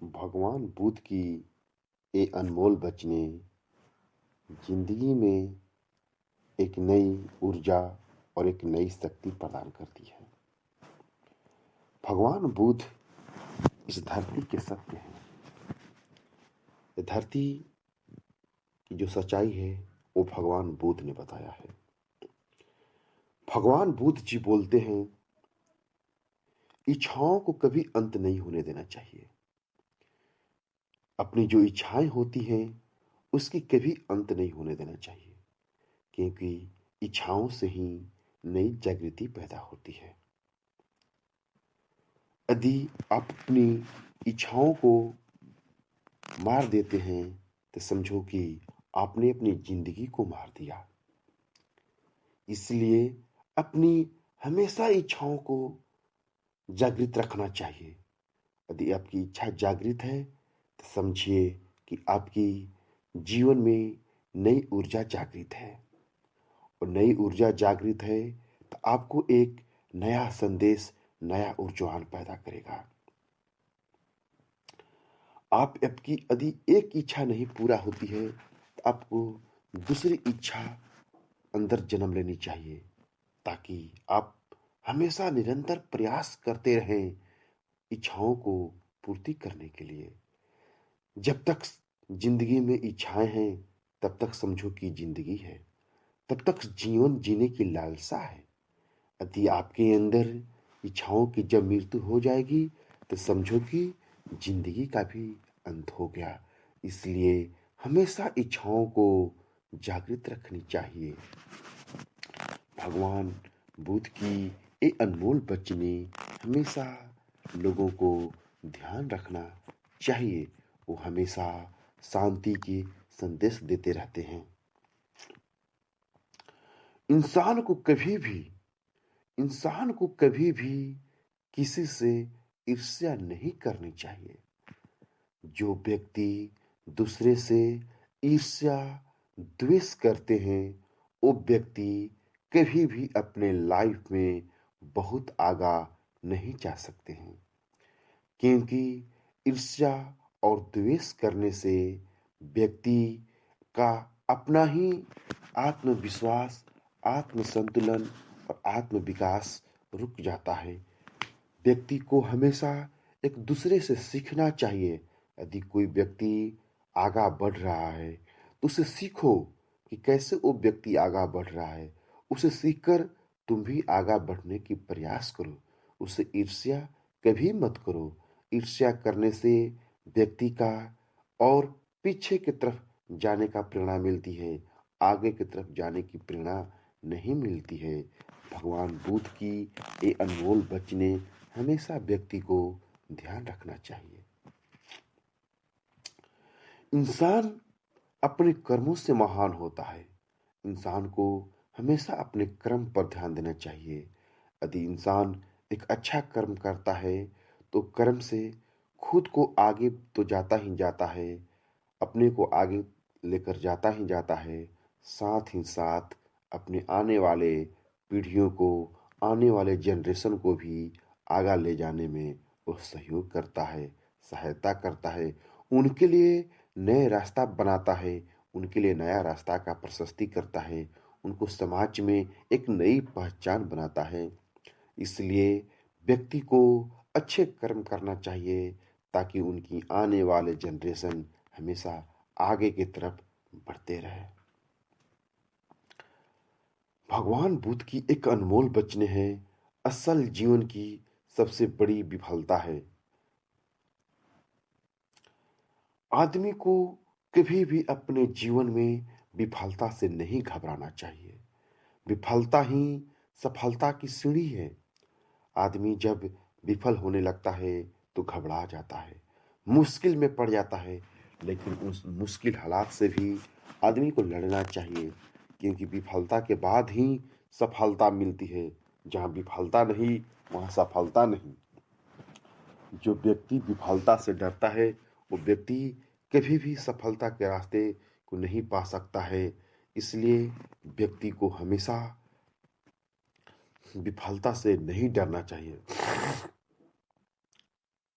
भगवान बुद्ध की ये अनमोल वचनें जिंदगी में एक नई ऊर्जा और एक नई शक्ति प्रदान करती है। भगवान बुद्ध इस धरती के सत्य हैं। ये धरती की जो सच्चाई है वो भगवान बुद्ध ने बताया है। भगवान बुद्ध जी बोलते हैं, इच्छाओं को कभी अंत नहीं होने देना चाहिए। अपनी जो इच्छाएं होती हैं उसकी कभी अंत नहीं होने देना चाहिए, क्योंकि इच्छाओं से ही नई जागृति पैदा होती है। यदि आप अपनी इच्छाओं को मार देते हैं तो समझो कि आपने अपनी जिंदगी को मार दिया। इसलिए अपनी हमेशा इच्छाओं को जागृत रखना चाहिए। यदि आपकी इच्छा जागृत है तो समझिए कि आपकी जीवन में नई ऊर्जा जागृत है, और नई ऊर्जा जागृत है तो आपको एक नया संदेश, नया ऊर्जावान पैदा करेगा। आपकी यदि एक इच्छा नहीं पूरा होती है तो आपको दूसरी इच्छा अंदर जन्म लेनी चाहिए, ताकि आप हमेशा निरंतर प्रयास करते रहें इच्छाओं को पूर्ति करने के लिए। जब तक जिंदगी में इच्छाएं हैं तब तक समझो कि जिंदगी है, तब तक जीवन जीने की लालसा है। यदि आपके अंदर इच्छाओं की जब मृत्यु हो जाएगी तो समझो कि जिंदगी का भी अंत हो गया। इसलिए हमेशा इच्छाओं को जागृत रखनी चाहिए। भगवान बुद्ध की ये अनमोल वचनें हमेशा लोगों को ध्यान रखना चाहिए। वो हमेशा शांति के संदेश देते रहते हैं। इंसान को कभी भी किसी से ईर्ष्या नहीं करनी चाहिए। जो व्यक्ति दूसरे से ईर्ष्या द्वेष करते हैं वो व्यक्ति कभी भी अपने लाइफ में बहुत आगा नहीं जा सकते हैं, क्योंकि ईर्ष्या और द्वेष करने से व्यक्ति का अपना ही आत्मविश्वास, आत्मसंतुलन और आत्म विकास रुक जाता है। व्यक्ति को हमेशा एक दूसरे से सीखना चाहिए। यदि कोई व्यक्ति आगा बढ़ रहा है तो उसे सीखो कि कैसे वो व्यक्ति आगा बढ़ रहा है। उसे सीखकर तुम भी आगा बढ़ने की प्रयास करो। उसे ईर्ष्या कभी मत करो। ईर्ष्या करने से व्यक्ति का और पीछे की तरफ जाने का प्रेरणा मिलती है, आगे की तरफ जाने की प्रेरणा नहीं मिलती है। भगवान बुद्ध की ये अनमोल वचनें हमेशा व्यक्ति को ध्यान रखना चाहिए। इंसान अपने कर्मों से महान होता है। इंसान को हमेशा अपने कर्म पर ध्यान देना चाहिए। यदि इंसान एक अच्छा कर्म करता है तो कर्म से खुद को आगे तो जाता ही जाता है, अपने को आगे लेकर जाता ही जाता है, साथ ही साथ अपने आने वाले पीढ़ियों को, आने वाले जनरेशन को भी आगा ले जाने में वो सहयोग करता है, सहायता करता है। उनके लिए नए रास्ता बनाता है, उनके लिए नया रास्ता का प्रशस्ति करता है, उनको समाज में एक नई पहचान बनाता है। इसलिए व्यक्ति को अच्छे कर्म करना चाहिए ताकि उनकी आने वाले जनरेशन हमेशा आगे की तरफ बढ़ते रहे। भगवान बुद्ध की एक अनमोल वचन है, असल जीवन की सबसे बड़ी विफलता है। आदमी को कभी भी अपने जीवन में विफलता से नहीं घबराना चाहिए। विफलता ही सफलता की सीढ़ी है। आदमी जब विफल होने लगता है तो घबरा जाता है, मुश्किल में पड़ जाता है, लेकिन उस मुश्किल हालात से भी आदमी को लड़ना चाहिए, क्योंकि विफलता के बाद ही सफलता मिलती है। जहाँ विफलता नहीं वहाँ सफलता नहीं। जो व्यक्ति विफलता से डरता है वो व्यक्ति कभी भी सफलता के रास्ते को नहीं पा सकता है। इसलिए व्यक्ति को हमेशा विफलता से नहीं डरना चाहिए।